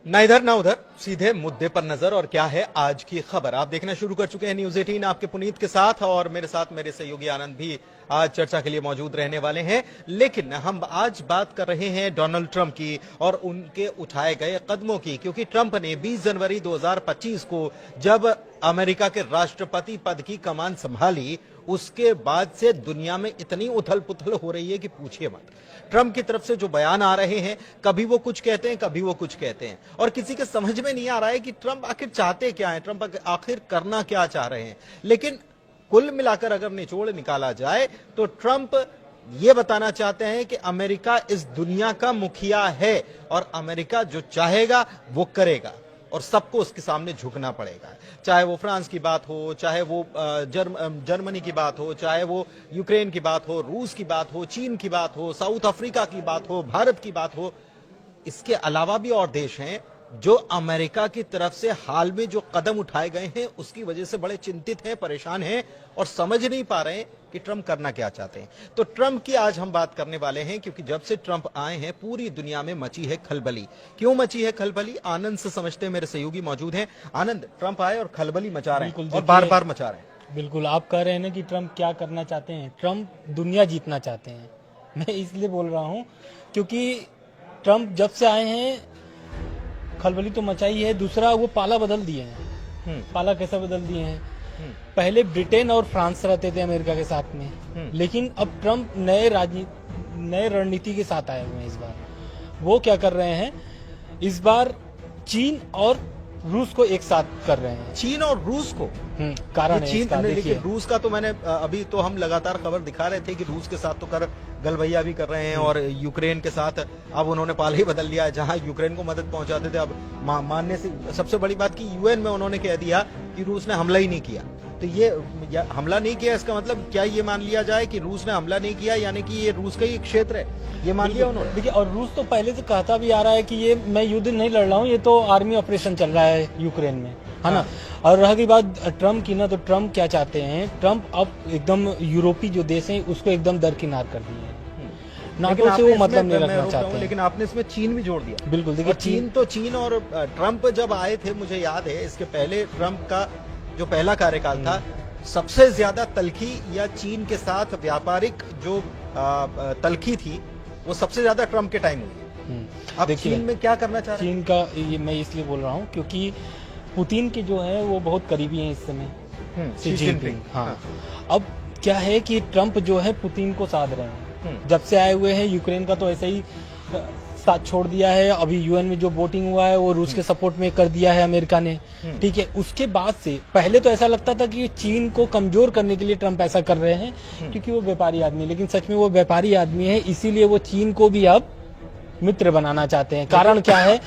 ना इधर ना उधर, सीधे मुद्दे पर नजर। और क्या है आज की खबर, आप देखना शुरू कर चुके हैं न्यूज 18 आपके पुनीत के साथ, और मेरे साथ मेरे सहयोगी आनंद भी आज चर्चा के लिए मौजूद रहने वाले हैं। लेकिन हम आज बात कर रहे हैं डोनाल्ड ट्रंप की और उनके उठाए गए कदमों की, क्योंकि ट्रंप ने 20 जनवरी 2025 को जब अमेरिका के राष्ट्रपति पद की कमान संभाली, उसके बाद से दुनिया में इतनी उथल पुथल हो रही है कि पूछिए मत। ट्रंप की तरफ से जो बयान आ रहे हैं, कभी वो कुछ कहते हैं, कभी वो कुछ कहते हैं, और किसी के समझ में नहीं आ रहा है कि ट्रंप आखिर चाहते क्या है, ट्रंप आखिर करना क्या चाह रहे हैं। लेकिन कुल मिलाकर अगर निचोड़ निकाला जाए तो ट्रंप ये बताना चाहते हैं कि अमेरिका इस दुनिया का मुखिया है और अमेरिका जो चाहेगा वो करेगा और सबको उसके सामने झुकना पड़ेगा। चाहे वो फ्रांस की बात हो, चाहे वो जर्मनी की बात हो, चाहे वो यूक्रेन की बात हो, रूस की बात हो, चीन की बात हो, साउथ अफ्रीका की बात हो, भारत की बात हो। इसके अलावा भी और देश हैं जो अमेरिका की तरफ से हाल में जो कदम उठाए गए हैं उसकी वजह से बड़े चिंतित हैं, परेशान हैं और समझ नहीं पा रहे हैं कि ट्रंप करना क्या चाहते हैं। तो ट्रंप की आज हम बात करने वाले हैं, क्योंकि जब से ट्रंप आए हैं पूरी दुनिया में मची है खलबली। क्यों मची है खलबली, आनंद से समझते हैं, मेरे सहयोगी मौजूद हैं। आनंद, ट्रंप आए और खलबली मचा रहे हैं और बार बार मचा रहे हैं। बिल्कुल, आप कह रहे हैं ना कि ट्रंप क्या करना चाहते हैं। ट्रंप दुनिया जीतना चाहते हैं। मैं इसलिए बोल रहा हूं क्योंकि ट्रंप जब से आए हैं खलबली तो मचाई है, दूसरा वो पाला बदल दिए हैं। पाला कैसा बदल दिए हैं, पहले ब्रिटेन और फ्रांस रहते थे अमेरिका के साथ में, लेकिन अब ट्रंप नए रणनीति के साथ आए हुए हैं। इस बार वो क्या कर रहे हैं, इस बार चीन और रूस को एक साथ कर रहे हैं। चीन और रूस को कारण है चीन इसका, लेकिन रूस का तो मैंने अभी तो हम लगातार खबर दिखा रहे थे कि रूस के साथ तो कर गलबैया भी कर रहे हैं और यूक्रेन के साथ अब उन्होंने पाला ही बदल लिया है। जहां यूक्रेन को मदद पहुंचाते थे अब मानने से सबसे बड़ी बात की यूएन में उन्होंने कह दिया कि रूस ने हमला ही नहीं किया। तो ये हमला नहीं किया, इसका मतलब क्या ये मान लिया जाए कि रूस ने हमला नहीं किया, यानी कि ये रूस का ही एक क्षेत्र है, ये मान लिया उन्होंने। देखिए, और रूस तो पहले से कहता भी आ रहा है कि ये मैं युद्ध नहीं लड़ रहा हूँ, ये तो आर्मी ऑपरेशन चल रहा है यूक्रेन में, है ना। और रह गई बात ट्रंप की ना, तो ट्रंप क्या चाहते हैं, ट्रंप अब एकदम यूरोपीय जो देश हैं उसको एकदम दरकिनार कर दिए हैं। नाटो से वो मतलब नहीं रखना चाहते हैं। लेकिन आपने इसमें चीन भी जोड़ दिया। बिल्कुल, देखिए चीन और ट्रंप जब आए थे, मुझे याद है इसके पहले ट्रंप का जो पहला कार्यकाल था, सबसे ज्यादा तलखी या चीन के साथ व्यापारिक जो तलखी थी वो सबसे ज्यादा ट्रंप के टाइम हुई। अब चीन में क्या करना चाह रहे हैं? चीन का ये मैं इसलिए बोल रहा हूँ क्योंकि पुतिन के जो है वो बहुत करीबी हैं इस समय, शी जिनपिंग। हाँ, अब क्या है कि ट्रंप जो है पुतिन को साध रहे हैं। जब से आए हुए हैं, यूक्रेन का तो ऐसे ही साथ छोड़ दिया है। अभी यूएन में जो वोटिंग हुआ है वो रूस के सपोर्ट में कर दिया है अमेरिका ने, ठीक है। उसके बाद से पहले तो ऐसा लगता था कि चीन को कमजोर करने के लिए ट्रंप ऐसा कर रहे हैं क्योंकि वो व्यापारी आदमी, लेकिन सच में वो व्यापारी आदमी है, इसीलिए वो चीन को भी अब मित्र बनाना चाहते हैं। कारण क्या है?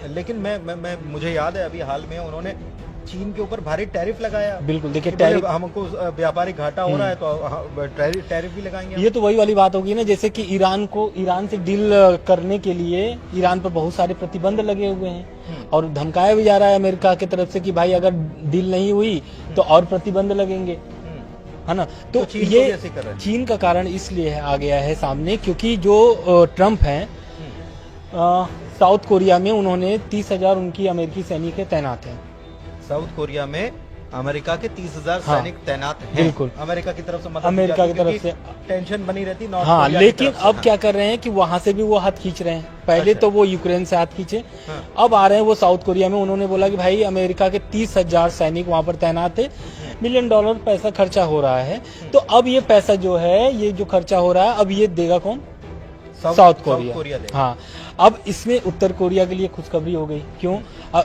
लेकिन मैं मुझे याद है अभी हाल में उन्होंने चीन के ऊपर भारी टैरिफ लगाया। बिल्कुल, देखिए टैरिफ, हमको व्यापारिक घाटा हो रहा है तो टैरिफ भी लगाएंगे। ये तो वही वाली बात होगी ना, जैसे कि ईरान से डील करने के लिए ईरान पर बहुत सारे प्रतिबंध लगे हुए हैं और धमकाया भी जा रहा है अमेरिका की तरफ से कि भाई अगर डील नहीं हुई तो और प्रतिबंध लगेंगे, है ना। तो ये चीन का कारण इसलिए आ गया है सामने क्योंकि जो ट्रंप हैं साउथ कोरिया में उन्होंने 30,000 उनकी अमेरिकी सैनिक तैनात हैं। साउथ कोरिया में अमेरिका के 30,000 सैनिक तैनात हैं। बिल्कुल, अमेरिका की तरफ से मदद, अमेरिका की तरफ से टेंशन बनी रहती। हाँ, लेकिन अब क्या कर रहे हैं कि वहां से भी वो हाथ खींच रहे हैं। पहले तो वो यूक्रेन से हाथ खींचे, अब आ रहे हैं वो साउथ कोरिया में। उन्होंने बोला कि भाई अमेरिका के 30,000 सैनिक वहां पर तैनात है, $1 मिलियन पैसा खर्चा हो रहा है। तो अब ये पैसा जो है, ये जो खर्चा हो रहा है, अब ये देगा कौन? South Korea. हाँ, अब इसमें उत्तर कोरिया के लिए खुशखबरी हो गई। क्यों?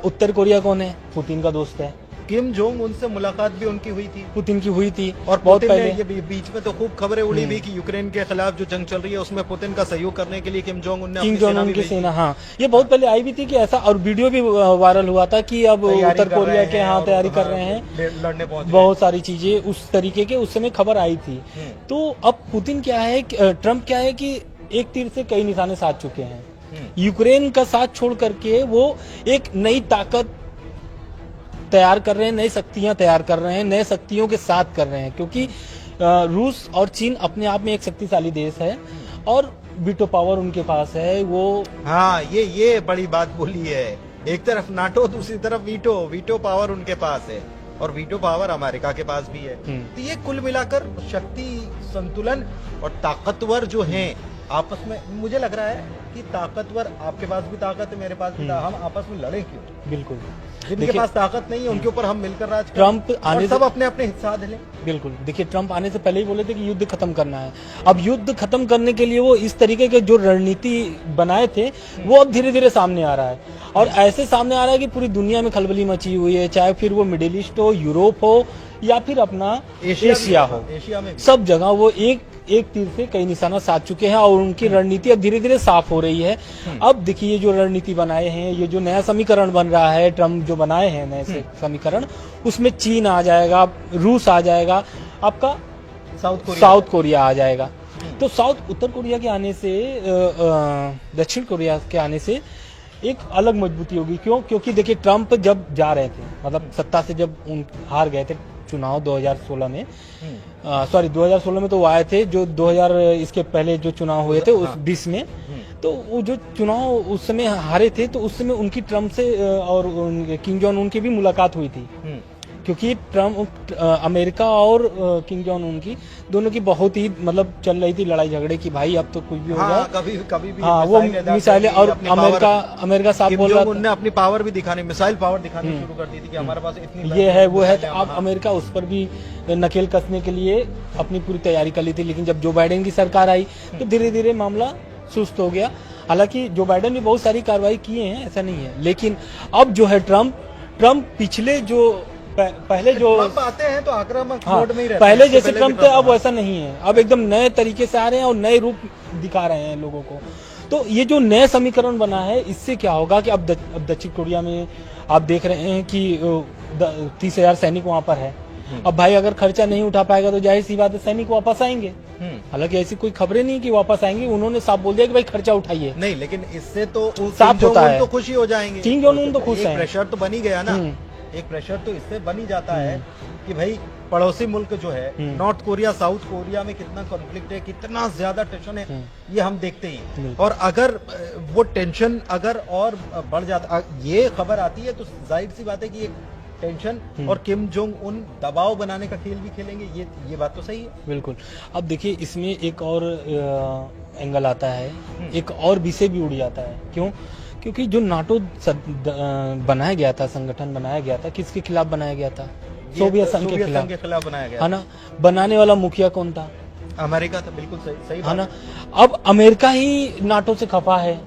उत्तर कोरिया कौन है? पुतिन का दोस्त है। किम जोंग उनसे मुलाकात भी उनकी हुई थी, पुतिन की हुई थी। और बहुत पहले ये बीच में तो खूब खबरें उड़ी भी कि यूक्रेन के खिलाफ जो जंग चल रही है उसमें पुतिन का सहयोग करने के लिए किम जोंग उन की सेना, हाँ, ये बहुत पहले आई भी थी कि ऐसा, और वीडियो भी वायरल हुआ था कि अब उत्तर कोरिया के यहाँ तैयारी कर रहे हैं, लड़ने पहुंचे, बहुत सारी चीजें उस तरीके के उस समय खबर आई थी। तो अब पुतिन क्या है, ट्रंप क्या है कि एक तीर से कई निशाने साध चुके हैं। यूक्रेन का साथ छोड़ करके वो एक नई ताकत तैयार कर रहे हैं, नई शक्तियां तैयार कर रहे हैं, नए शक्तियों के साथ कर रहे हैं, क्योंकि रूस और चीन अपने आप में एक शक्तिशाली देश है और वीटो पावर उनके पास है। वो हाँ, ये बड़ी बात बोली है एक तरफ नाटो, दूसरी तरफ वीटो पावर उनके पास है और वीटो पावर अमेरिका के पास भी है। तो ये कुल मिलाकर शक्ति संतुलन और ताकतवर जो हैं आपस में, मुझे लग रहा है कि ताकतवर, आपके पास भी ताकत है, मेरे पास भी ताकत, हम आपस में लड़े क्यों? बिल्कुल, जिनके पास ताकत नहीं है उनके ऊपर हम मिलकर राज करें, ट्रम्प आने सब अपने अपने हिस्सा ले। बिल्कुल, देखिए ट्रम्प आने से पहले ही बोले थे कि युद्ध खत्म करना है। अब युद्ध खत्म करने के लिए वो इस तरीके के जो रणनीति बनाए थे वो अब धीरे धीरे सामने आ रहा है, और ऐसे सामने आ रहा है कि पूरी दुनिया में खलबली मची हुई है, चाहे फिर वो मिडिल ईस्ट हो, यूरोप हो या फिर अपना एशिया हो, एशिया में सब जगह वो एक तीर से कई निशाना साध चुके हैं और उनकी रणनीति अब धीरे धीरे साफ हो रही है। अब देखिए ये जो रणनीति बनाए हैं, ये जो नया समीकरण बन रहा है, ट्रम्प जो बनाए हैं नए समीकरण, उसमें चीन आ जाएगा, रूस आ जाएगा, आपका साउथ कोरिया आ जाएगा। तो उत्तर कोरिया के आने से, दक्षिण कोरिया के आने से एक अलग मजबूती होगी। क्यों? क्योंकि देखिए ट्रम्प जब जा रहे थे, मतलब सत्ता से जब हार गए थे चुनाव 2016 में, 2016 में तो वो आए थे, जो 2000 इसके पहले जो चुनाव हुए थे उस 20 में, तो वो जो चुनाव उस समय हारे थे, तो उस समय उनकी ट्रम्प से और किम जोंग उन की भी मुलाकात हुई थी, क्योंकि ट्रम्प अमेरिका और किम जोंग उन की दोनों की बहुत ही मतलब चल रही थी लड़ाई झगड़े की, भाई अब तो कुछ भी हो जाए, कभी भी वो मिसाइलें, और अमेरिका साथ बोल रहा था, उन्होंने अपनी पावर भी दिखाने, मिसाइल पावर दिखानी शुरू कर दी थी कि हमारे पास इतनी ये है वो है, तो अब अमेरिका उस पर भी नकेल कसने के लिए अपनी पूरी तैयारी कर ली थी। लेकिन जब जो बाइडेन की सरकार आई तो धीरे धीरे मामला सुस्त हो गया। हालांकि जो बाइडेन ने बहुत सारी कार्रवाई किए हैं, ऐसा नहीं है, लेकिन अब जो है ट्रम्प पिछले जो पहले जो आते हैं तो आक्रामक मोड में ही रहते पहले जैसे ट्रम्प थे, अब वैसा नहीं है, अब एकदम नए तरीके से आ रहे हैं और नए रूप दिखा रहे हैं लोगों को। तो ये जो नया समीकरण बना है, इससे क्या होगा कि अब दक्षिण कोरिया में आप देख रहे हैं कि 30,000 सैनिक वहां पर है। अब भाई अगर खर्चा नहीं उठा पाएगा तो जाहिर सी बात है सैनिक वापस आएंगे। हालांकि ऐसी कोई खबरें नहीं कि वापस आएंगे, उन्होंने साफ बोल दिया कि भाई खर्चा उठाइए। नहीं, लेकिन इससे तो साफ होता है, तो खुशी हो जाएंगे, किम जोंग उन तो खुश है, प्रेशर तो बनी गया ना, एक प्रेशर तो इससे बन ही जाता है कि भाई पड़ोसी मुल्क जो है नॉर्थ कोरिया, साउथ कोरिया में कितना कॉन्फ्लिक्ट है, कितना ज्यादा टेंशन है, ये हम देखते ही। और अगर वो टेंशन अगर और बढ़ जाता, ये खबर आती है तो जाहिर सी बात है कि टेंशन और किम जोंग उन दबाव बनाने का खेल भी खेलेंगे, ये बात तो सही है। बिल्कुल। अब देखिए इसमें एक और एंगल आता है, एक और विषय भी उड़ जाता है। क्यों? क्योंकि जो नाटो बनाया गया था, संगठन बनाया गया था, किसके खिलाफ बनाया गया था? सोवियत संघ के खिलाफ बनाया गया, है ना। बनाने वाला मुखिया कौन था? अमेरिका था। बिल्कुल सही है ना। अब अमेरिका ही नाटो से खफा है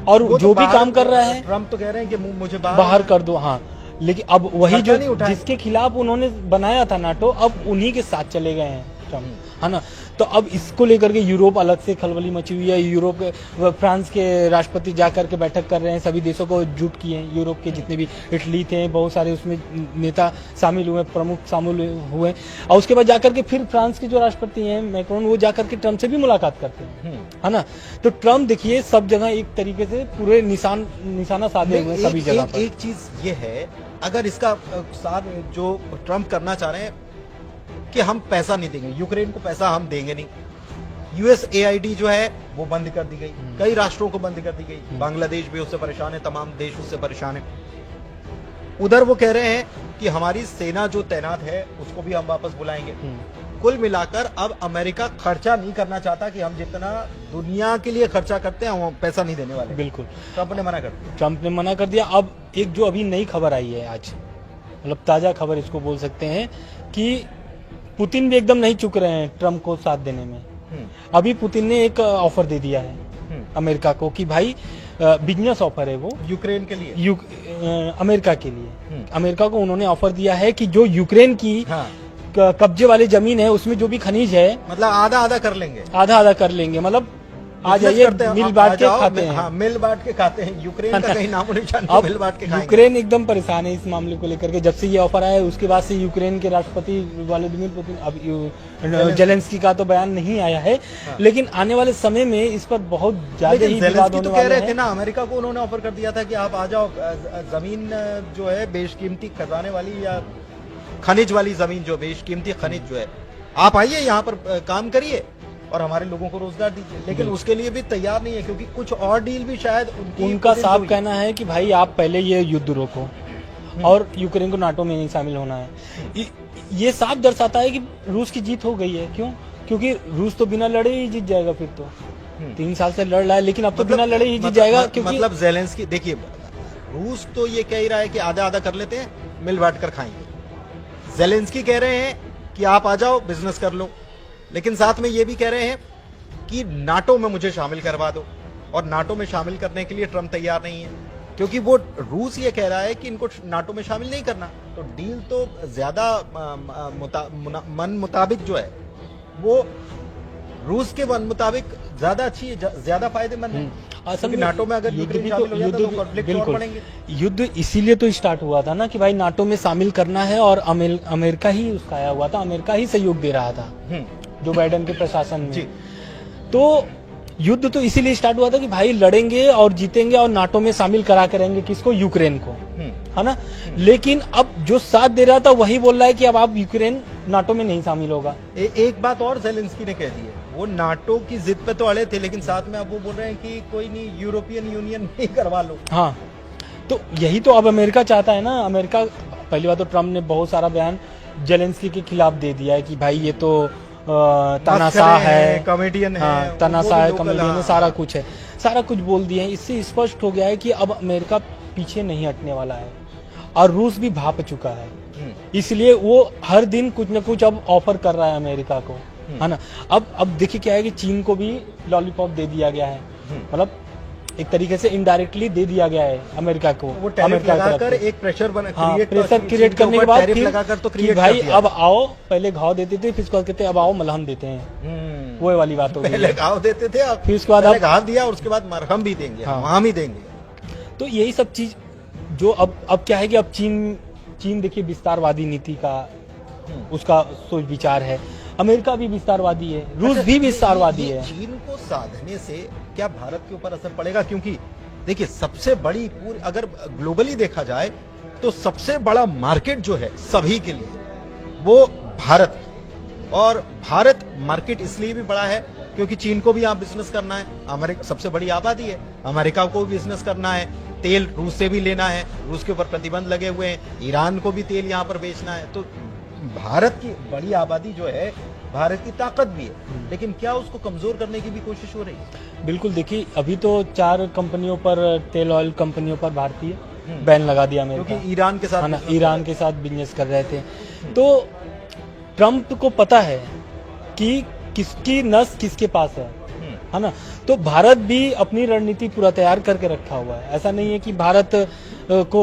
और जो भी काम कर रहा है, ट्रम्प तो कह रहे हैं कि मुझे बाहर कर दो। हाँ, लेकिन अब वही जो जिसके खिलाफ उन्होंने बनाया था नाटो, अब उन्हीं के साथ चले गए हैं ट्रम्प, है ना। तो अब इसको लेकर के यूरोप अलग से खलबली मची हुई है। यूरोप के, फ्रांस के राष्ट्रपति जाकर के बैठक कर रहे हैं, सभी देशों को जुट किए हैं, यूरोप के जितने भी, इटली थे, बहुत सारे उसमें नेता शामिल हुए, प्रमुख शामिल हुए। और उसके बाद जाकर के फिर फ्रांस के जो राष्ट्रपति हैं मैक्रोन, वो जाकर के ट्रम्प से भी मुलाकात करते हैं, है ना। तो ट्रम्प देखिए सब जगह एक तरीके से पूरे निशाना साधे हुए सभी जगह पर। एक चीज ये है, अगर इसका साथ जो ट्रम्प करना चाह रहे हैं कि हम पैसा नहीं देंगे, यूक्रेन को पैसा हम देंगे नहीं, USAID जो है वो बंद कर दी गई, कई राष्ट्रों को बंद कर दी गई, बांग्लादेश भी उससे परेशान है, तमाम देश उससे परेशान है। उधर वो कह रहे हैं कि हमारी सेना जो तैनात है उसको भी हम वापस बुलाएंगे। कुल मिलाकर अब अमेरिका खर्चा नहीं करना चाहता कि हम जितना दुनिया के लिए खर्चा करते हैं हम पैसा नहीं देने वाले। बिल्कुल, ट्रम्प ने मना कर दिया। ट्रम्प ने मना कर दिया। अब एक जो अभी नई खबर आई है आज, मतलब ताजा खबर इसको बोल सकते हैं, कि पुतिन भी एकदम नहीं चुक रहे हैं ट्रम्प को साथ देने में। अभी पुतिन ने एक ऑफर दे दिया है अमेरिका को कि भाई बिजनेस ऑफर है वो यूक्रेन के लिए, अमेरिका के लिए। अमेरिका को उन्होंने ऑफर दिया है कि जो यूक्रेन की कब्जे वाली जमीन है उसमें जो भी खनिज है, मतलब आधा आधा कर लेंगे, मतलब आ जाइए मिल बांट के खाते हैं। मिल बांट के खाते हैं। यूक्रेन का कहीं नामो निशान नहीं, मिल बांट के खाएंगे। यूक्रेन एकदम परेशान है इस मामले को लेकर के। जब से ये ऑफर आया उसके बाद से यूक्रेन के राष्ट्रपति व्लादिमीर पुतिन, अब जेलेंस्की का तो बयान नहीं आया है, लेकिन आने वाले समय में इस पर बहुत ज्यादा ही विवाद होने वाला है। कह रहे थे ना, अमेरिका को उन्होंने ऑफर कर दिया था कि आप आ जाओ, जमीन जो है बेशकीमती खजाने वाली या खनिज वाली जमीन, जो बेशकीमती खनिज जो है, आप आइए यहाँ पर काम करिए और हमारे लोगों को रोजगार दीजिए, लेकिन उसके लिए भी तैयार नहीं है, क्योंकि कुछ और डील भी शायद उनका साफ कहना है कि भाई आप पहले ये युद्ध रोको और यूक्रेन को नाटो में नहीं शामिल होना है। ये साफ दर्शाता है कि रूस की जीत हो गई है। क्यों? क्योंकि रूस तो बिना लड़े ही जीत जाएगा। फिर तो 3 साल से लड़ रहा है, लेकिन अब तो बिना लड़े ही जीत जाएगा। क्योंकि मतलब ज़ेलेंस्की, देखिए रूस तो ये कह ही रहा है कि आधा आधा कर लेते हैं, मिल बांट कर खाएंगे। ज़ेलेंस्की कह रहे हैं कि आप आ जाओ, बिजनेस कर लो, लेकिन साथ में ये भी कह रहे हैं कि नाटो में मुझे शामिल करवा दो, और नाटो में शामिल करने के लिए ट्रम्प तैयार नहीं है, क्योंकि वो रूस ये कह रहा है कि इनको नाटो में शामिल नहीं करना। तो डील तो ज्यादा मन मुताबिक जो है वो रूस के मन मुताबिक ज्यादा अच्छी है, ज्यादा फायदेमंद है। असल में नाटो में अगर यूक्रेन शामिल हो जाता तो कॉन्फ्लिक्ट और बढ़ेंगे। युद्ध इसीलिए तो स्टार्ट हुआ था ना कि भाई नाटो में शामिल करना है, और अमेरिका ही उसका आया हुआ था, अमेरिका ही सहयोग दे रहा था जो बाइडेन के प्रशासन में। तो युद्ध तो इसीलिए स्टार्ट हुआ था कि भाई लड़ेंगे और जीतेंगे और नाटो में शामिल करा करेंगे किसको? यूक्रेन को, है ना। लेकिन अब जो साथ दे रहा था वही बोल रहा है कि अब आप यूक्रेन नाटो में नहीं शामिल होगा। एक बात और ज़ेलेंस्की ने कह दी है, वो नाटो की जिद पे तो अड़े थे, लेकिन साथ में अब वो बोल रहे हैं कि कोई नहीं, यूरोपियन यूनियन में ही करवा लो। हाँ, तो यही तो अब अमेरिका चाहता है ना। अमेरिका, पहली बात तो ट्रम्प ने बहुत सारा बयान ज़ेलेंस्की के खिलाफ दे दिया है कि भाई ये तो तानाशाह है, कॉमेडियन है, तानाशाह है, कॉमेडियन है, सारा कुछ है, सारा कुछ बोल दिए हैं। इससे स्पष्ट हो गया है कि अब अमेरिका पीछे नहीं हटने वाला है, और रूस भी भाप चुका है। इसलिए वो हर दिन कुछ न कुछ अब ऑफर कर रहा है अमेरिका को, है ना। अब देखिए क्या है कि चीन को भी लॉलीपॉप दे दिया गया है, मतलब एक तरीके से इनडायरेक्टली दे दिया गया है अमेरिका को। वो टैरिफ लगाकर एक प्रेशर प्रेशर क्रिएट करने के बाद फिर भाई अब आओ, पहले घाव देते थे, फिर उसके बाद कहते अब आओ मलहम देते हैं। वो वाली बात हो गई। पहले घाव देते थे, अब फिर उसके बाद घाव दिया, उसके बाद मरहम भी देंगे, हम ही देंगे। तो यही सब चीज जो अब क्या है कि अब चीन देखिए विस्तारवादी नीति का उसका सोच विचार है, अमेरिका भी विस्तारवादी है, रूस भी विस्तारवादी है। चीन को साधने से क्या भारत के ऊपर असर पड़ेगा? क्योंकि देखिए सबसे बड़ी पूरी, अगर ग्लोबली देखा जाए तो सबसे बड़ा मार्केट जो है सभी के लिए वो भारत है। और भारत मार्केट इसलिए भी बड़ा है क्योंकि चीन को भी यहाँ बिजनेस करना है, अमेरिका सबसे बड़ी आबादी है, अमेरिका को भी बिजनेस करना है, तेल रूस से भी लेना है, रूस के ऊपर प्रतिबंध लगे हुए हैं, ईरान को भी तेल यहाँ पर बेचना है। तो भारत की बड़ी आबादी जो है, भारत की ताकत भी है, लेकिन क्या उसको कमजोर करने की भी कोशिश हो रही है? बिल्कुल, देखिए अभी तो 4 कंपनियों पर, तेल ऑयल कंपनियों पर भारतीय बैन लगा दिया अमेरिका, क्योंकि ईरान के साथ, ईरान के साथ बिजनेस कर रहे थे। तो ट्रम्प को पता है कि किसकी नस किसके पास है ना। तो भारत भी अपनी रणनीति पूरा तैयार करके रखा हुआ है। ऐसा नहीं है कि भारत को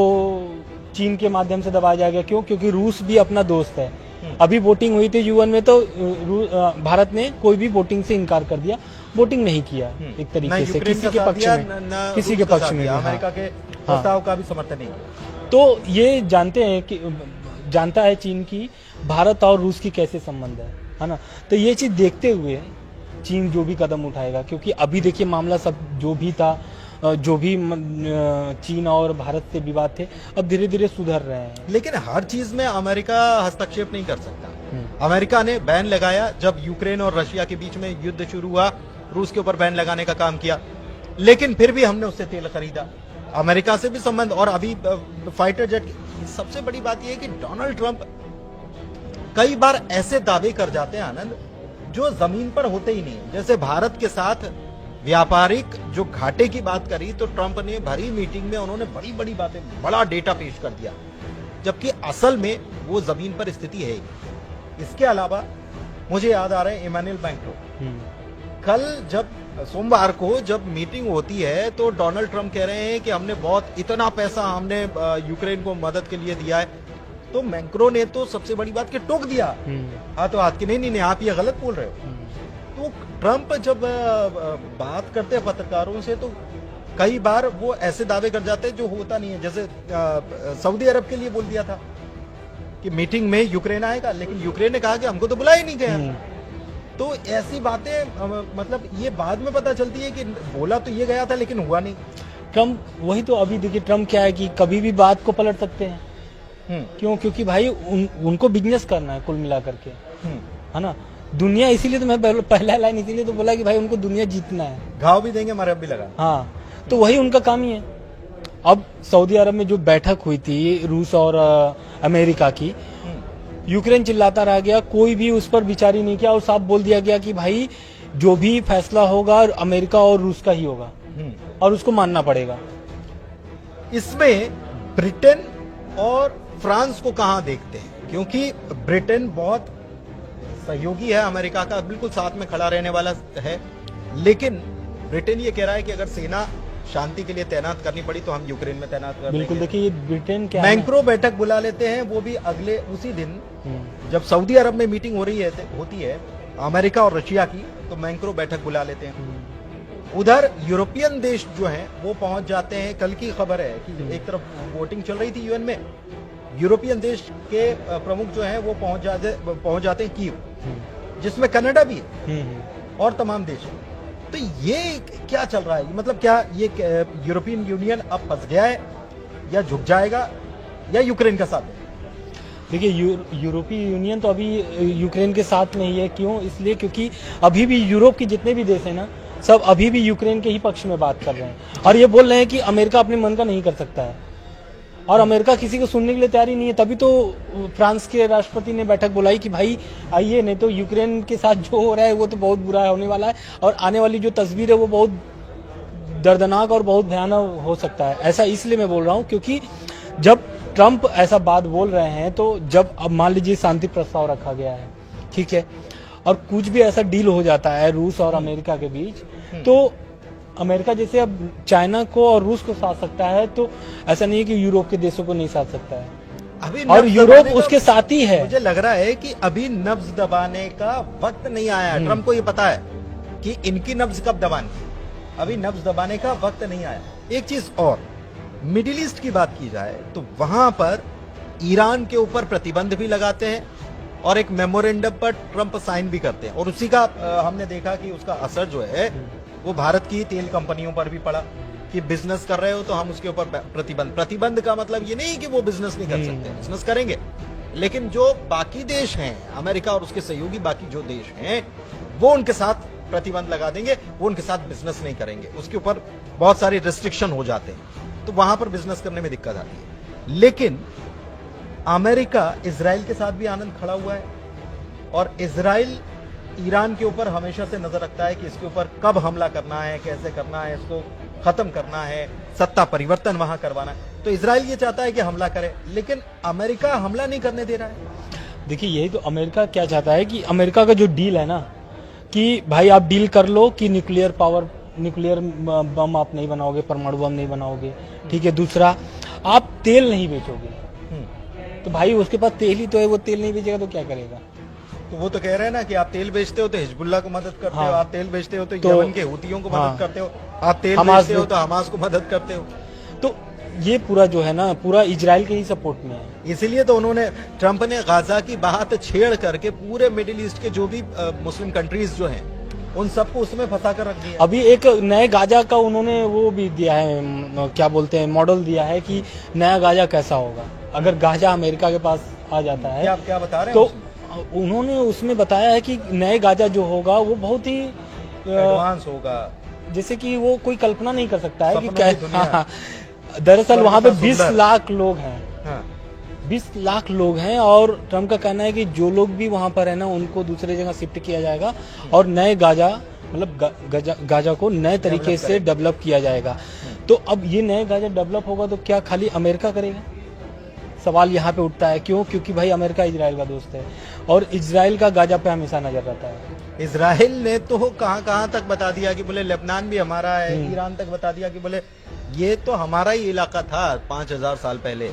चीन के माध्यम से दबाया जाएगा। क्यों? क्योंकि रूस भी अपना दोस्त है। अभी वोटिंग हुई थी यूएन में, तो भारत ने कोई भी वोटिंग से इनकार कर दिया, वोटिंग नहीं किया एक तरीके से किसी के पक्ष में, किसी के पक्ष में, अमेरिका के प्रस्ताव का भी समर्थन नहीं किया। तो ये जानते हैं कि जानता है चीन की भारत और रूस की कैसे संबंध है ना। तो ये चीज देखते हुए चीन जो भी कदम उठाएगा, क्योंकि अभी देखिए मामला सब जो भी था, जो भी चीन और भारत से विवाद थे, अब धीरे धीरे सुधर रहे हैं। लेकिन हर चीज में अमेरिका हस्तक्षेप नहीं कर सकता। अमेरिका ने बैन लगाया जब यूक्रेन और रशिया के बीच में युद्ध शुरू हुआ, रूस के ऊपर बैन लगाने का काम किया, लेकिन फिर भी हमने उससे तेल खरीदा। अमेरिका से भी संबंध, और अभी फाइटर जेट। सबसे बड़ी बात यह है कि डोनाल्ड ट्रंप कई बार ऐसे दावे कर जाते हैं आनंद, जो जमीन पर होते ही नहीं। जैसे भारत के साथ व्यापारिक जो घाटे की बात करी, तो ट्रंप ने भरी मीटिंग में उन्होंने बड़ी बड़ी बातें, बड़ा डेटा पेश कर दिया, जबकि असल में वो जमीन पर स्थिति है। इसके अलावा मुझे याद आ रहा है इमानुएल मैक्रों, कल जब सोमवार को जब मीटिंग होती है, तो डोनाल्ड ट्रंप कह रहे हैं कि हमने बहुत इतना पैसा हमने यूक्रेन को मदद के लिए दिया है। तो मैक्रों ने तो सबसे बड़ी बात के टोक दिया, हाथों हाथ की, नहीं आप ये गलत बोल रहे हो। तो ट्रंप जब बात करते हैं पत्रकारों से, तो कई बार वो ऐसे दावे कर जाते हैं जो होता नहीं है। जैसे सऊदी अरब के लिए बोल दिया था कि मीटिंग में यूक्रेन आएगा, लेकिन यूक्रेन ने कहा कि हमको तो बुलाया ही नहीं गया। तो ऐसी बातें मतलब ये बाद में पता चलती है कि बोला तो ये गया था लेकिन हुआ नहीं। ट्रंप वही तो, अभी देखिए ट्रंप क्या है कि कभी भी बात को पलट सकते हैं। क्यों? क्योंकि भाई उनको बिजनेस करना है कुल मिला करके, है ना। दुनिया, इसीलिए तो मैं पहला लाइन इसीलिए तो बोला कि भाई उनको दुनिया जीतना है। घाव भी देंगे मरहब भी लगा। हाँ, तो वही उनका काम ही है। अब सऊदी अरब में जो बैठक हुई थी रूस और अमेरिका की, यूक्रेन चिल्लाता रह गया, कोई भी उस पर विचार ही नहीं किया और साफ बोल दिया गया कि भाई जो भी फैसला होगा अमेरिका और रूस का ही होगा और उसको मानना पड़ेगा। इसमें ब्रिटेन और फ्रांस को कहां देखते हैं? क्योंकि ब्रिटेन बहुत सहयोगी है अमेरिका का, बिल्कुल साथ में खड़ा रहने वाला है, लेकिन ब्रिटेन ये कह रहा है कि अगर सेना शांति के लिए तैनात करनी पड़ी तो हम यूक्रेन में तैनात कर बिल्कुल। देंगे। देखिए ये ब्रिटेन क्या है, मैक्रो बैठक बुला लेते हैं, वो भी अगले उसी दिन जब सऊदी अरब में मीटिंग होती है अमेरिका और रशिया की, तो मैक्रो बैठक बुला लेते हैं। उधर यूरोपियन देश जो हैं वो पहुंच जाते हैं। कल की खबर है कि एक तरफ वोटिंग चल रही थी यूएन में, यूरोपियन देश के प्रमुख जो हैं वो पहुंच जाते हैं कीव, जिसमें कनाडा भी है और तमाम देश हैं। तो ये क्या चल रहा है? मतलब क्या ये यूरोपियन यूनियन अब फंस गया है या झुक जाएगा या यूक्रेन का साथ है? देखिए यूरोपीय यूनियन तो अभी यूक्रेन के साथ नहीं है। क्यों? इसलिए क्योंकि अभी भी यूरोप के जितने भी देश हैं ना, सब अभी भी यूक्रेन के ही पक्ष में बात कर रहे हैं और ये बोल रहे हैं कि अमेरिका अपने मन का नहीं कर सकता है और अमेरिका किसी को सुनने के लिए तैयार ही नहीं है। तभी तो फ्रांस के राष्ट्रपति ने बैठक बुलाई कि भाई आइए, नहीं तो यूक्रेन के साथ जो हो रहा है वो तो बहुत बुरा होने वाला है और आने वाली जो तस्वीर है वो बहुत दर्दनाक और बहुत भयानक हो सकता है। ऐसा इसलिए मैं बोल रहा हूँ क्योंकि जब ट्रंप ऐसा बात बोल रहे हैं, तो जब अब मान लीजिए शांति प्रस्ताव रखा गया है, ठीक है, और कुछ भी ऐसा डील हो जाता है रूस और अमेरिका के बीच, तो अमेरिका जैसे अब चाइना को और रूस को साथ सकता है, तो ऐसा नहीं है कि यूरोप के देशों को नहीं साथ सकता है। अभी और यूरोप उसके साथ ही है। मुझे लग रहा है कि अभी नब्ज दबाने का वक्त नहीं आया। ट्रंप को ये पता है कि इनकी नब्ज कब दबानी, अभी नब्ज दबाने का वक्त नहीं आया। एक चीज और, मिडिल ईस्ट की बात की जाए तो वहां पर ईरान के ऊपर प्रतिबंध भी लगाते हैं और एक मेमोरेंडम पर ट्रंप साइन भी करते हैं और उसी का हमने देखा कि उसका असर जो है वो भारत की तेल कंपनियों पर भी पड़ा कि बिजनेस कर रहे हो तो हम उसके ऊपर प्रतिबंध का मतलब ये नहीं कि वो बिजनेस नहीं कर सकते, बिजनेस करेंगे, लेकिन जो बाकी देश हैं अमेरिका और उसके सहयोगी बाकी जो देश हैं वो उनके साथ प्रतिबंध लगा देंगे, वो उनके साथ बिजनेस नहीं करेंगे, उसके ऊपर बहुत सारे रिस्ट्रिक्शन हो जाते हैं, तो वहां पर बिजनेस करने में दिक्कत आती है। लेकिन अमेरिका इजराइल के साथ भी आनंद खड़ा हुआ है और इजराइल ईरान के ऊपर हमेशा से नजर रखता है कि इसके ऊपर कब हमला करना है, कैसे करना है, इसको खत्म करना है, सत्ता परिवर्तन वहां करवाना है। तो इजराइल ये चाहता है कि हमला करे, लेकिन अमेरिका हमला नहीं करने दे रहा है। देखिए यही तो अमेरिका क्या चाहता है कि अमेरिका का जो डील है ना कि भाई आप डील कर लो कि न्यूक्लियर बम आप नहीं बनाओगे, परमाणु बम नहीं बनाओगे, ठीक है। दूसरा, आप तेल नहीं बेचोगे, तो भाई उसके पास तेल ही तो है, वो तेल नहीं बेचेगा तो क्या करेगा? तो वो तो कह रहे हैं ना कि आप तेल बेचते हो तो हिजबुल्लाह को मदद करते हो, आप तेल बेचते हो तो यमन के हूतियों को मदद करते हो, आप तेल बेचते हो तो हमास को मदद करते हो। तो ये पूरा जो है ना पूरा इजराइल के ही सपोर्ट में है। इसीलिए तो ट्रंप ने गाजा की बात छेड़ करके पूरे मिडिल ईस्ट के जो भी मुस्लिम कंट्रीज जो हैं उन सबको उसमें फंसा कर रख दिया। अभी एक नए गाजा का उन्होंने वो भी दिया है, क्या बोलते हैं, मॉडल दिया है कि नया गाजा कैसा होगा अगर गाजा अमेरिका के पास आ जाता है। क्या बता रहे हैं? तो उन्होंने उसमें बताया है कि नए गाजा जो होगा वो बहुत ही एडवांस होगा, जैसे कि वो कोई कल्पना नहीं कर सकता है कि क्या। दरअसल वहां पे 20 लाख लोग हैं, 20 लाख लोग हैं और ट्रंप का कहना है कि जो लोग भी वहां पर है ना उनको दूसरी जगह शिफ्ट किया जाएगा और नए गाजा मतलब गाजा को नए तरीके से डेवलप किया जाएगा। तो अब ये नए गाजा डेवलप होगा तो क्या खाली अमेरिका करेगा? सवाल यहाँ पे उठता है। क्यों? क्योंकि भाई अमेरिका इजराइल का दोस्त है और इजराइल का गाजा पे हमेशा नजर रहता है। इजराइल ने तो कहां तक बता दिया कि बोले लेबनान भी हमारा है, ईरान तक बता दिया कि बोले ये तो हमारा ही इलाका था 5000 साल पहले,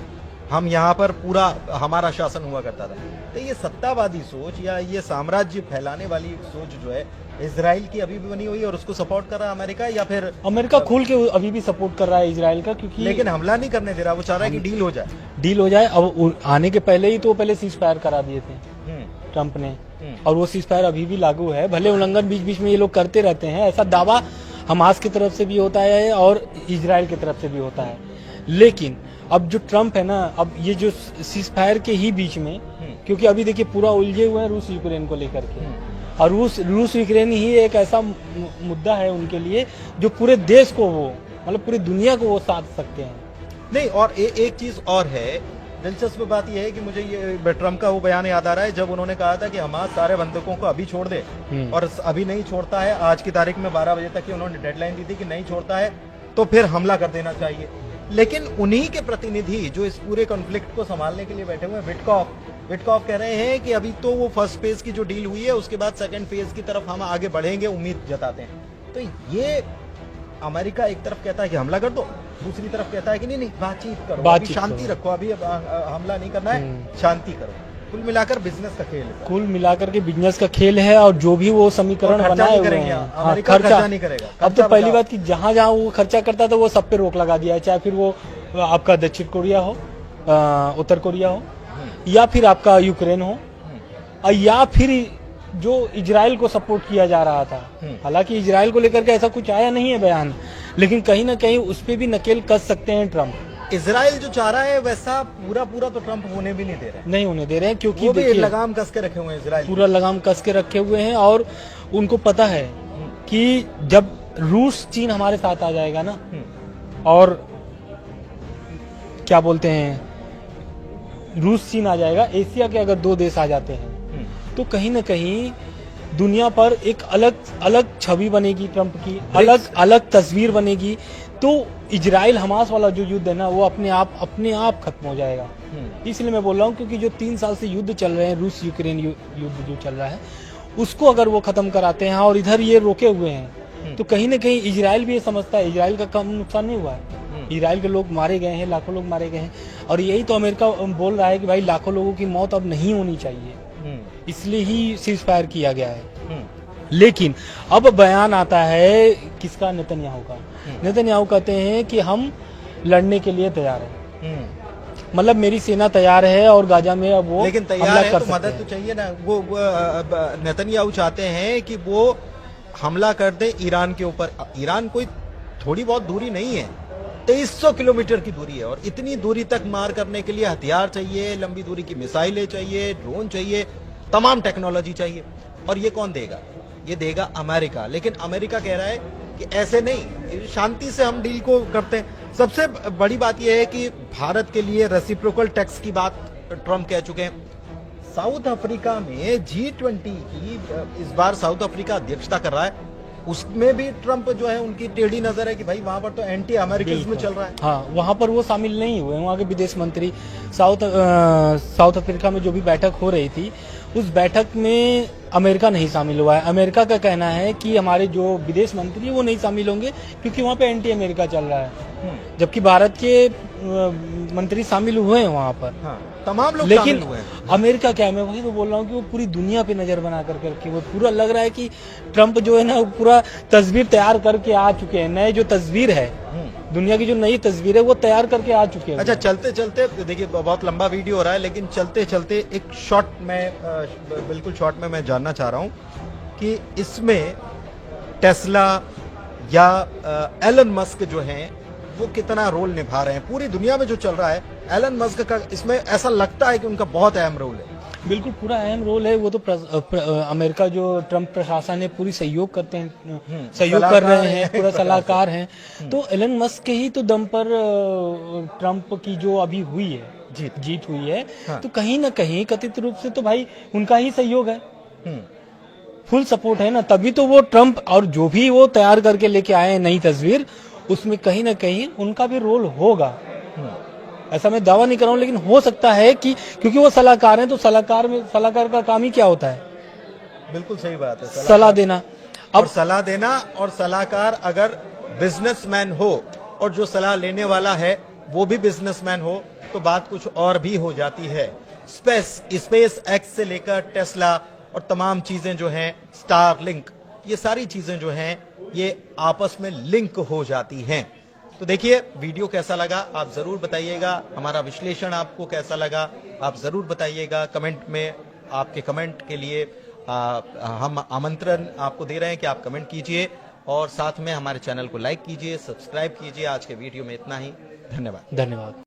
हम यहाँ पर पूरा हमारा शासन हुआ करता था। तो ये सत्तावादी सोच या ये साम्राज्य फैलाने वाली सोच जो है इजराइल की अभी भी बनी हुई है और उसको सपोर्ट कर रहा है अमेरिका, या फिर अमेरिका खुल के अभी भी सपोर्ट कर रहा है इजराइल का, क्योंकि लेकिन हमला नहीं करने दे रहा, वो चाह रहा है कि डील हो जाए। अब आने के पहले ही तो पहले सीज फायर करा दिए थे ट्रंप ने और वो सीज फायर अभी भी लागू है। भले उल्लंघन बीच बीच में ये लोग करते रहते हैं, ऐसा दावा हमास की तरफ से भी होता है और इजराइल की तरफ से भी होता है, लेकिन अब जो ट्रंप है ना, अब ये जो सीज फायर के ही बीच में, क्योंकि अभी देखिए पूरा उलझे हुए हैं रूस यूक्रेन को लेकर के, और रूस यूक्रेन ही एक ऐसा मुद्दा है उनके लिए जो पूरे देश को वो मतलब पूरी दुनिया को वो साथ सकते हैं। नहीं, और एक चीज और है, दिलचस्प बात यह है कि मुझे ये ट्रम्प का वो बयान याद आ रहा है जब उन्होंने कहा था कि हमास सारे बंधकों को अभी छोड़ दे, और अभी नहीं छोड़ता है, आज की तारीख में 12 बजे तक की उन्होंने डेडलाइन दी थी कि नहीं छोड़ता है तो फिर हमला कर देना चाहिए। लेकिन उन्हीं के प्रतिनिधि जो इस पूरे कॉन्फ्लिक्ट को संभालने के लिए बैठे हुए हैं, विटकॉफ कह रहे हैं कि अभी तो वो फर्स्ट फेज की जो डील हुई है उसके बाद सेकंड फेज की तरफ हम आगे बढ़ेंगे, उम्मीद जताते हैं। तो ये अमेरिका एक तरफ कहता है कि हमला कर दो, दूसरी तरफ कहता है कि नहीं बातचीत करो, अभी शांति रखो, अभी हमला नहीं करना है, शांति करो। कुल मिलाकर बिजनेस का खेल है, कुल मिलाकर के बिजनेस का खेल है। और जो भी वो समीकरण बनाए हुए हैं, अमेरिका खर्चा नहीं करेगा। अब तो पहली बात कि जहां जहां वो खर्चा करता था वो सब पे रोक लगा दिया है, चाहे फिर वो आपका दक्षिण कोरिया हो, उत्तर कोरिया हो, या फिर आपका यूक्रेन हो, या फिर जो इजराइल को सपोर्ट किया जा रहा था। हालांकि इजराइल को लेकर के ऐसा कुछ आया नहीं है बयान, लेकिन कहीं ना कहीं उस पर भी नकेल कस सकते हैं ट्रम्प। इजराइल जो चाह रहा है वैसा पूरा तो ट्रम्प होने भी नहीं दे रहे हैं, नहीं होने दे रहे हैं, क्योंकि वो भी लगाम कस के रखे हुए हैं इजराइल, पूरा लगाम कस के रखे हुए हैं। और उनको पता है कि जब रूस चीन हमारे साथ आ जाएगा ना, और क्या बोलते हैं रूस चीन आ जाएगा, एशिया के अगर 2 देश आ जाते हैं तो कहीं ना कहीं दुनिया पर एक अलग छवि बनेगी ट्रम्प की, अलग तस्वीर बनेगी। तो इजराइल हमास वाला जो युद्ध है ना वो अपने आप खत्म हो जाएगा। इसलिए मैं बोल रहा हूँ क्योंकि जो 3 साल से युद्ध चल रहे हैं, रूस यूक्रेन युद्ध जो चल रहा है, उसको अगर वो खत्म कराते हैं और इधर ये रोके हुए हैं तो कहीं ना कहीं इजराइल भी ये समझता है इजराइल का कम नुकसान नहीं हुआ है। इजराइल के लोग मारे गए हैं, लाखों लोग मारे गए हैं, और यही तो अमेरिका बोल रहा है कि भाई लाखों लोगों की मौत अब नहीं होनी चाहिए, इसलिए ही सीज फायर किया गया है। लेकिन अब बयान आता है किसका, नेतन्याहू का। नेतन्याहू कहते हैं कि हम लड़ने के लिए तैयार हैं, मतलब मेरी सेना तैयार है और गाजा में अब वो लेकिन तैयार है तो मदद तो चाहिए ना। वो नेतन्याहू चाहते हैं कि वो हमला कर दे ईरान के ऊपर। ईरान कोई थोड़ी बहुत दूरी नहीं है, 2300 किलोमीटर की दूरी है, और इतनी दूरी तक मार करने के लिए हथियार चाहिए, लंबी दूरी की मिसाइलें चाहिए, ड्रोन चाहिए, तमाम टेक्नोलॉजी चाहिए। और ये कौन देगा? ये देगा अमेरिका। लेकिन अमेरिका कह रहा है कि ऐसे नहीं, शांति से हम डील को करते हैं। सबसे बड़ी बात यह है कि भारत के लिए रेसिप्रोकल टैक्स की बात ट्रम्प कह चुके हैं। साउथ अफ्रीका में G20 की इस बार साउथ अफ्रीका अध्यक्षता कर रहा है, उसमें भी ट्रम्प जो है उनकी टेढ़ी नजर है कि भाई वहां पर तो एंटी अमेरिकनिज्म चल रहा है। हाँ, वहां पर वो शामिल नहीं हुए। वहां के विदेश मंत्री साउथ अफ्रीका में जो भी बैठक हो रही थी उस बैठक में अमेरिका नहीं शामिल हुआ है। अमेरिका का कहना है कि हमारे जो विदेश मंत्री है वो नहीं शामिल होंगे क्योंकि वहाँ पे एंटी अमेरिका चल रहा है, जबकि भारत के मंत्री शामिल हुए हैं वहाँ पर। हाँ, तमाम लोग लेकिन हुए हैं। अमेरिका क्या है, मैं वही तो बोल रहा हूँ कि वो पूरी दुनिया पे नजर बना करके रखे, वो पूरा लग रहा है कि ट्रम्प जो है ना पूरा तस्वीर तैयार करके आ चुके हैं। नए जो तस्वीर है, दुनिया की जो नई तस्वीर है वो तैयार करके आ चुके हैं। अच्छा, चलते चलते देखिए बहुत लंबा वीडियो हो रहा है, लेकिन चलते चलते एक शॉर्ट में बिल्कुल शॉर्ट में मैं जानना चाह रहा हूँ कि इसमें टेस्ला या एलन मस्क जो हैं वो कितना रोल निभा रहे हैं। पूरी दुनिया में जो चल रहा है एलन मस्क का इसमें ऐसा लगता है कि उनका बहुत अहम रोल है। बिल्कुल पूरा अहम रोल है। वो तो अमेरिका जो ट्रम्प प्रशासन है पूरी सहयोग करते हैं, सहयोग कर रहे हैं, पूरा सलाहकार हैं। तो एलन मस्क के ही तो दम पर ट्रम्प की जो अभी हुई है जीत हुई है। हाँ। तो कहीं ना कहीं कथित रूप से तो भाई उनका ही सहयोग है, फुल सपोर्ट है ना, तभी तो वो ट्रम्प और जो भी वो तैयार करके लेके आए हैं नई तस्वीर, उसमें कहीं ना कहीं उनका भी रोल होगा। ऐसा मैं दावा नहीं कर रहा हूं, लेकिन हो सकता है कि क्योंकि वो सलाहकार हैं, तो सलाहकार का काम ही क्या होता है? बिल्कुल सही बात है, सलाह देना। अब सलाह देना, और सलाहकार अगर बिजनेसमैन हो और जो सलाह लेने वाला है वो भी बिजनेसमैन हो तो बात कुछ और भी हो जाती है। स्पेस एक्स से लेकर टेस्ला और तमाम चीजें जो हैं, स्टारलिंक, ये सारी चीजें जो हैं ये आपस में लिंक हो जाती हैं। तो देखिए वीडियो कैसा लगा आप जरूर बताइएगा, हमारा विश्लेषण आपको कैसा लगा आप जरूर बताइएगा कमेंट में। आपके कमेंट के लिए हम आमंत्रण आपको दे रहे हैं कि आप कमेंट कीजिए और साथ में हमारे चैनल को लाइक कीजिए, सब्सक्राइब कीजिए। आज के वीडियो में इतना ही, धन्यवाद।